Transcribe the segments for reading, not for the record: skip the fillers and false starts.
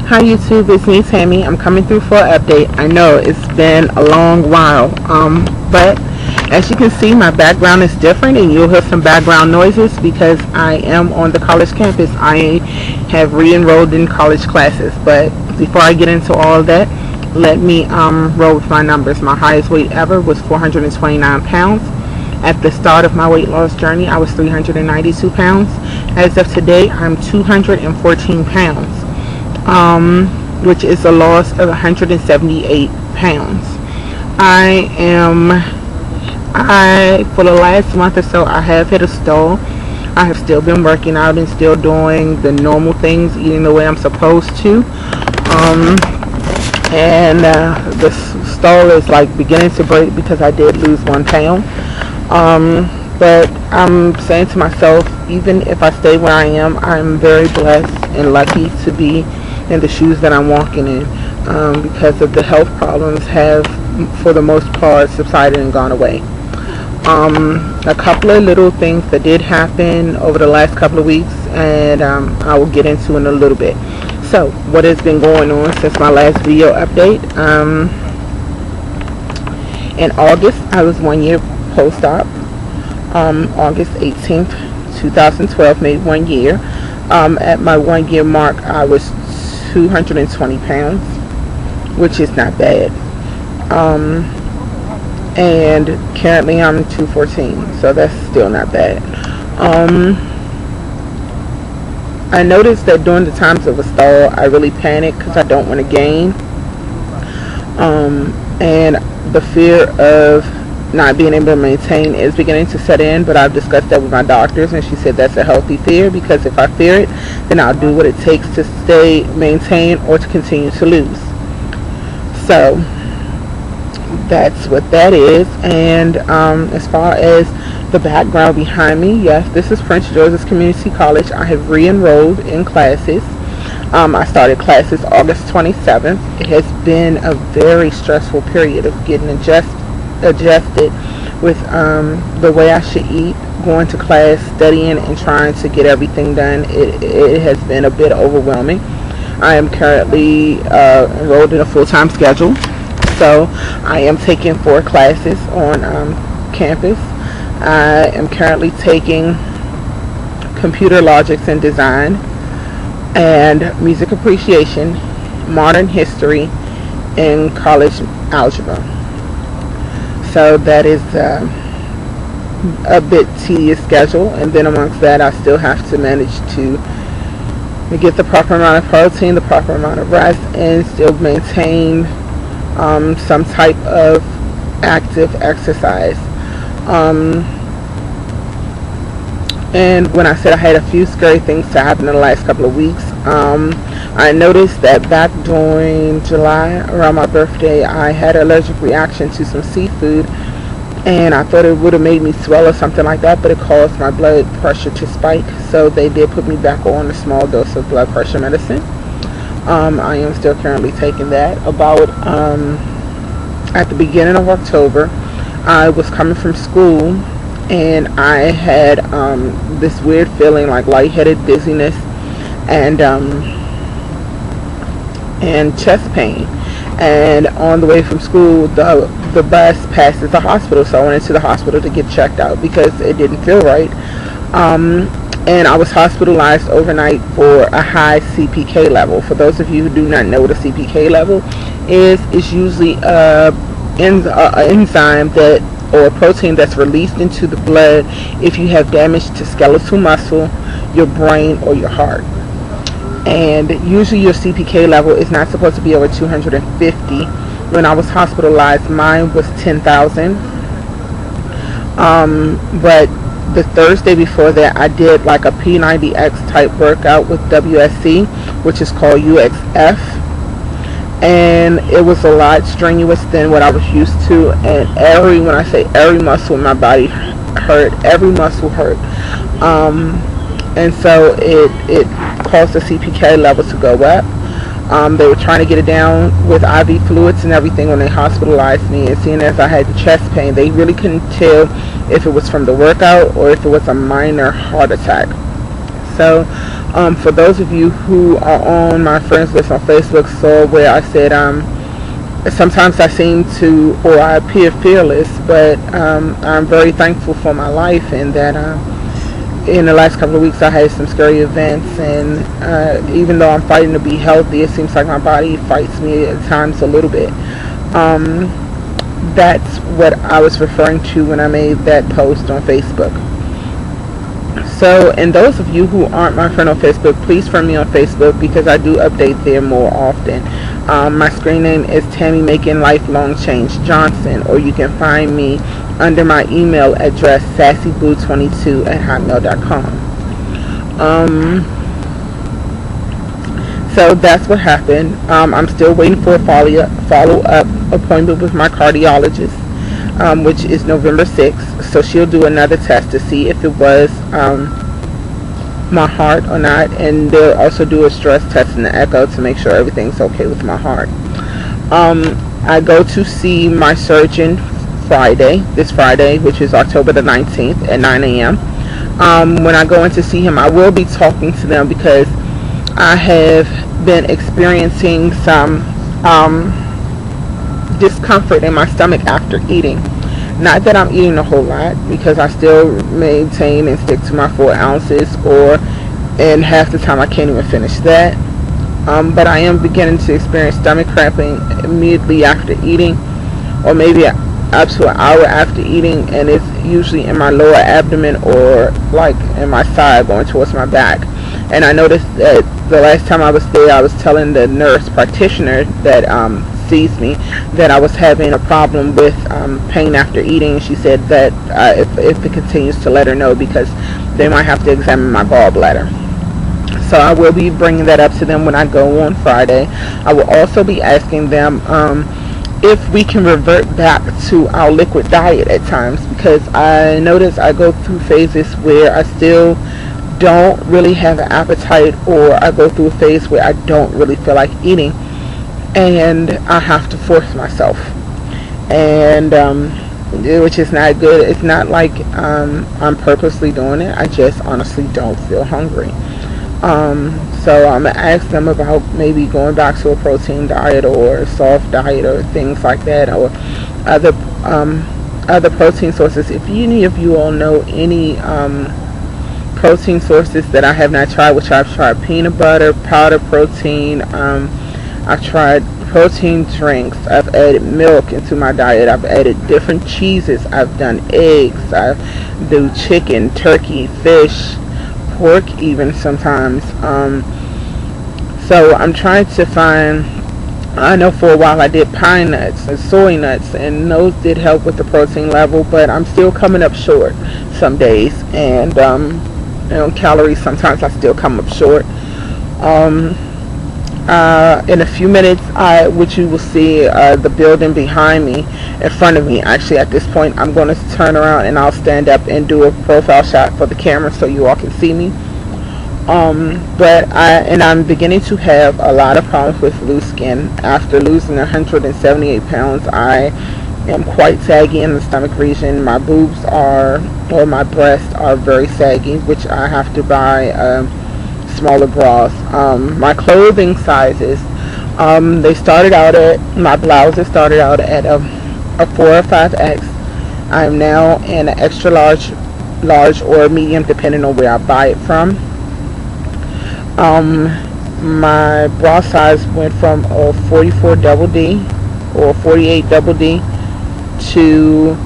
Hi YouTube, it's me Tammy. I'm coming through for an update. I know it's been a long while, but as you can see, my background is different, and you'll hear some background noises because I am on the college campus. I have re-enrolled in college classes, but before I get into all of that, let me roll with my numbers. My highest weight ever was 429 pounds. At the start of my weight loss journey, I was 392 pounds. As of today, I'm 214 pounds. Which is a loss of 178 pounds. For the last month or so, I have hit a stall. I have still been working out and still doing the normal things, eating the way I'm supposed to. And the stall is like beginning to break because I did lose 1 pound. But I'm saying to myself, even if I stay where I am, I'm very blessed and lucky to be in the shoes that I'm walking in, because of the health problems have, for the most part, subsided and gone away. A couple of little things that did happen over the last couple of weeks, and I will get into in a little bit. So, what has been going on since my last video update? In August, I was 1 year post-op. August 18th, 2012, made 1 year. At my 1 year mark, I was 220 pounds, which is not bad. And currently I'm 214, so that's still not bad. I noticed that during the times of a stall, I really panic because I don't want to gain. And the fear of not being able to maintain is beginning to set in, but I've discussed that with my doctors, and she said that's a healthy fear, because if I fear it, then I'll do what it takes to stay maintain or to continue to lose. So that's what that is. And as far as the background behind me, yes, this is Prince George's Community College. I have re-enrolled in classes. I started classes August 27th. It has been a very stressful period of getting adjusted with the way I should eat, going to class, studying, and trying to get everything done. It has been a bit overwhelming. I am currently enrolled in a full-time schedule, so I am taking 4 classes on campus. I am currently taking computer logics and design, and music appreciation, modern history, and college algebra. So that is a bit tedious schedule, and then amongst that, I still have to manage to get the proper amount of protein, the proper amount of rest, and still maintain some type of active exercise. And when I said I had a few scary things to happen in the last couple of weeks, I noticed that back during July, around my birthday, I had an allergic reaction to some seafood, and I thought it would have made me swell or something like that, but it caused my blood pressure to spike, so they did put me back on a small dose of blood pressure medicine. I am still currently taking that. About at the beginning of October, I was coming from school, and I had this weird feeling like lightheaded, dizziness, and chest pain. And on the way from school, the bus passes the hospital, so I went into the hospital to get checked out because it didn't feel right. And I was hospitalized overnight for a high CPK level. For those of you who do not know what a CPK level is, it's usually an enzyme that, or a protein that's released into the blood if you have damage to skeletal muscle, your brain, or your heart. And usually your CPK level is not supposed to be over 250. When I was hospitalized, mine was 10,000. But the Thursday before that, I did like a P90X type workout with WSC, which is called UXF. And it was a lot strenuous than what I was used to. And when I say every muscle in my body hurt, every muscle hurt. And so it caused the CPK level to go up. They were trying to get it down with IV fluids and everything when they hospitalized me, and seeing as I had the chest pain, they really couldn't tell if it was from the workout or if it was a minor heart attack. So For those of you who are on my friends list on Facebook, so where I said sometimes I seem to, or I appear fearless, but I'm very thankful for my life, and that in the last couple of weeks I had some scary events, and even though I'm fighting to be healthy, it seems like my body fights me at times a little bit. That's what I was referring to when I made that post on Facebook. So, and those of you who aren't my friend on Facebook, please friend me on Facebook, because I do update there more often. My screen name is Tammy Making Lifelong Change Johnson, or you can find me under my email address, sassyboo22@hotmail.com. So that's what happened. I'm still waiting for a follow-up appointment with my cardiologist, which is November 6th. So she'll do another test to see if it was my heart or not, and they'll also do a stress test and an echo to make sure everything's okay with my heart. I go to see my surgeon this Friday, which is October the 19th at 9 a.m. When I go in to see him, I will be talking to them because I have been experiencing some discomfort in my stomach after eating. Not that I'm eating a whole lot, because I still maintain and stick to my 4 ounces, and half the time I can't even finish that. But I am beginning to experience stomach cramping immediately after eating, or maybe up to an hour after eating, and it's usually in my lower abdomen or like in my side going towards my back. And I noticed that the last time I was there, I was telling the nurse practitioner that sees me that I was having a problem with pain after eating. She said that if it continues, to let her know, because they might have to examine my gallbladder. So I will be bringing that up to them when I go on Friday. I will also be asking them if we can revert back to our liquid diet at times, because I notice I go through phases where I still don't really have an appetite, or I go through a phase where I don't really feel like eating, and I have to force myself, and which is not good. It's not like I'm purposely doing it. I just honestly don't feel hungry. So I'm going to ask them about maybe going back to a protein diet or a soft diet or things like that, or other protein sources. If any of you all know any protein sources that I have not tried, which I've tried peanut butter, powder protein, I've tried protein drinks, I've added milk into my diet, I've added different cheeses, I've done eggs, I do chicken, turkey, fish, pork even sometimes. So I'm trying to find, I know for a while I did pine nuts and soy nuts, and those did help with the protein level, but I'm still coming up short some days, and on calories sometimes I still come up short. In a few minutes, which you will see the building behind me, in front of me. Actually, at this point, I'm going to turn around and I'll stand up and do a profile shot for the camera so you all can see me. But I'm beginning to have a lot of problems with loose skin. After losing 178 pounds, I am quite saggy in the stomach region. My boobs or my breasts are very saggy, which I have to buy smaller bras. My clothing sizes, my blouses started out at a 4 or 5X. I am now in an extra large or medium, depending on where I buy it from. My bra size went from a 44 double D or 48 double D to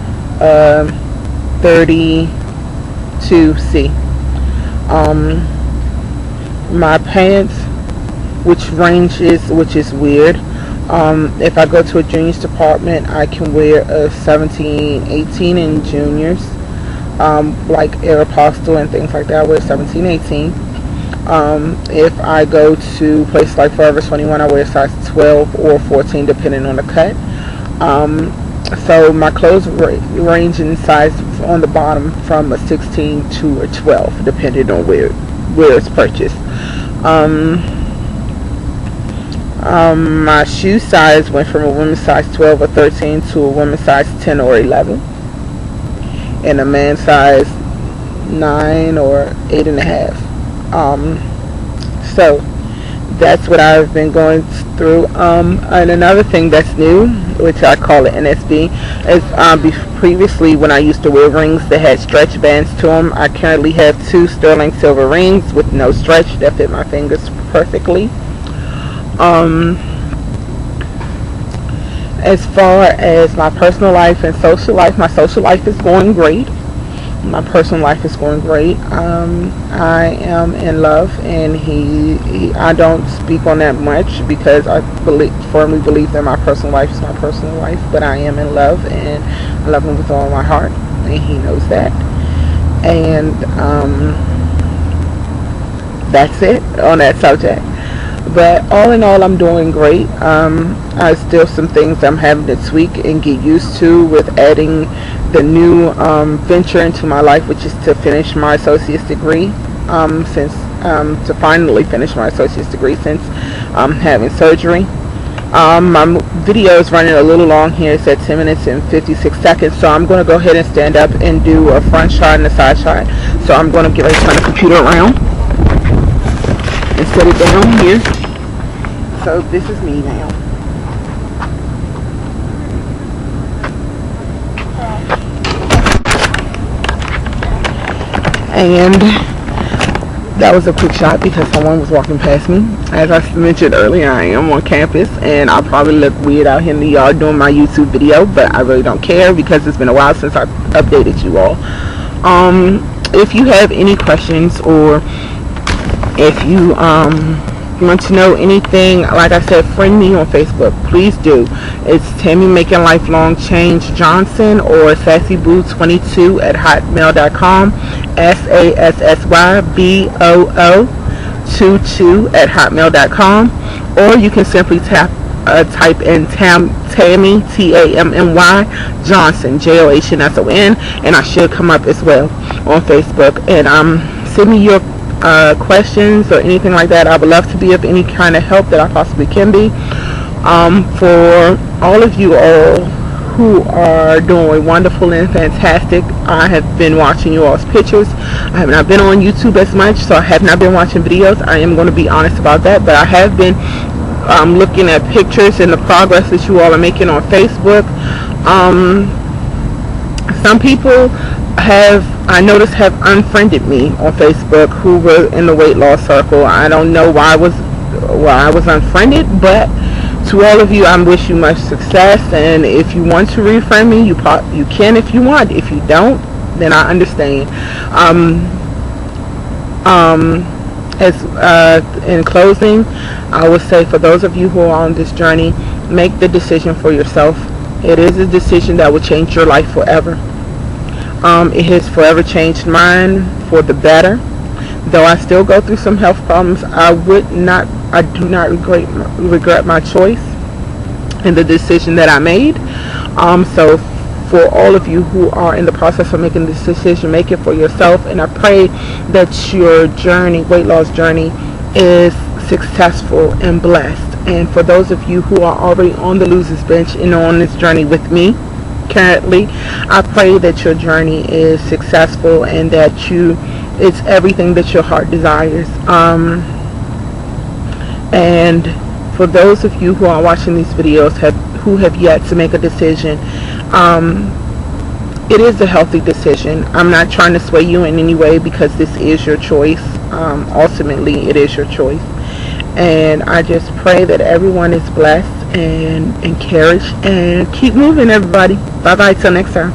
32C. My pants, which is weird. If I go to a juniors department, I can wear a 17, 18 in juniors, like Aeropostale and things like that. I wear 17, 18. If I go to places like Forever 21, I wear size 12 or 14, depending on the cut. So my clothes range in size on the bottom from a 16 to a 12, depending on where it's purchased. My shoe size went from a women's size 12 or 13 to a women's size 10 or 11, and a man's size 9 or 8.5. So that's what I've been going through. And another thing that's new, which I call it NSB, is previously when I used to wear rings that had stretch bands to them. I currently have 2 sterling silver rings with no stretch that fit my fingers perfectly. As far as my personal life and social life, my social life is going great. My personal life is going great. I am in love, and I don't speak on that much because I firmly believe that my personal life is my personal life, but I am in love, and I love him with all my heart, and he knows that. And that's it on that subject. But all in all, I'm doing great. Still some things I'm having to tweak and get used to with adding the new venture into my life, which is to finish my associate's degree. To finally finish my associate's degree since having surgery. My video is running a little long here. It's at 10 minutes and 56 seconds. So I'm going to go ahead and stand up and do a front shot and a side shot. So I'm going to get ready to turn the computer around and set it down here. So this is me now. And that was a quick shot because someone was walking past me. As I mentioned earlier, I am on campus, and I probably look weird out here in the yard doing my YouTube video, but I really don't care because it's been a while since I've updated you all. If you have any questions, or if you want to know anything, like I said, friend me on Facebook. Please do. It's Tammy Making Lifelong Change Johnson, or sassyboo22@hotmail.com. SASSYBOO22@hotmail.com. Or you can simply type in Tammy TAMMY Johnson JOHNSON, and I should come up as well on Facebook. And send me your questions or anything like that. I would love to be of any kind of help that I possibly can be. For all of you all who are doing wonderful and fantastic, I have been watching you all's pictures. I have not been on YouTube as much, so I have not been watching videos. I am going to be honest about that, but I have been looking at pictures and the progress that you all are making on Facebook. Some people I noticed have unfriended me on Facebook who were in the weight loss circle. I don't know why I was unfriended, but to all of you, I wish you much success. And if you want to refriend me, you can if you want. If you don't, then I understand. In closing, I would say for those of you who are on this journey, make the decision for yourself. It is a decision that will change your life forever. It has forever changed mine for the better. Though I still go through some health problems, I do not regret my choice and the decision that I made. So for all of you who are in the process of making this decision, make it for yourself. And I pray that your journey, weight loss journey, is successful and blessed. And for those of you who are already on the loser's bench and on this journey with me currently, I pray that your journey is successful and that it's everything that your heart desires. And for those of you who are watching these videos who have yet to make a decision, it is a healthy decision. I'm not trying to sway you in any way because this is your choice. Ultimately, it is your choice. And I just pray that everyone is blessed and encouraged, and keep moving, everybody. Bye bye till next time.